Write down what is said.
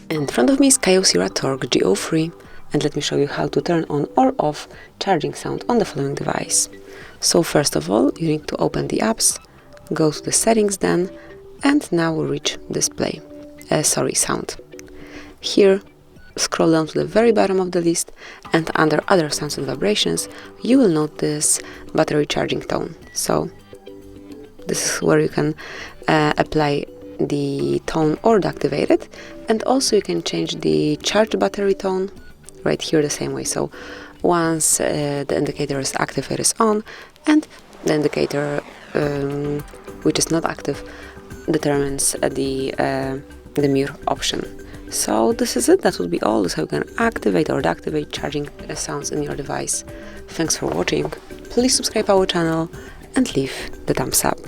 In front of me is KYOCERA Torque G03, and let me show you how to turn on or off charging sound on the following device. So first of all, you need to open the apps, go to the settings then, and now we'll reach display, sound. Here, scroll down to the very bottom of the list, and under other sounds and vibrations, you will notice battery charging tone. So this is where you can apply the tone or deactivate it, and also you can change the charged battery tone right here the same way. So once the indicator is active, it is on, and the indicator which is not active determines the mute option. So this is it. That would be all. This is how you can activate or deactivate charging sounds in your device. Thanks for watching. Please subscribe our channel and leave the thumbs up.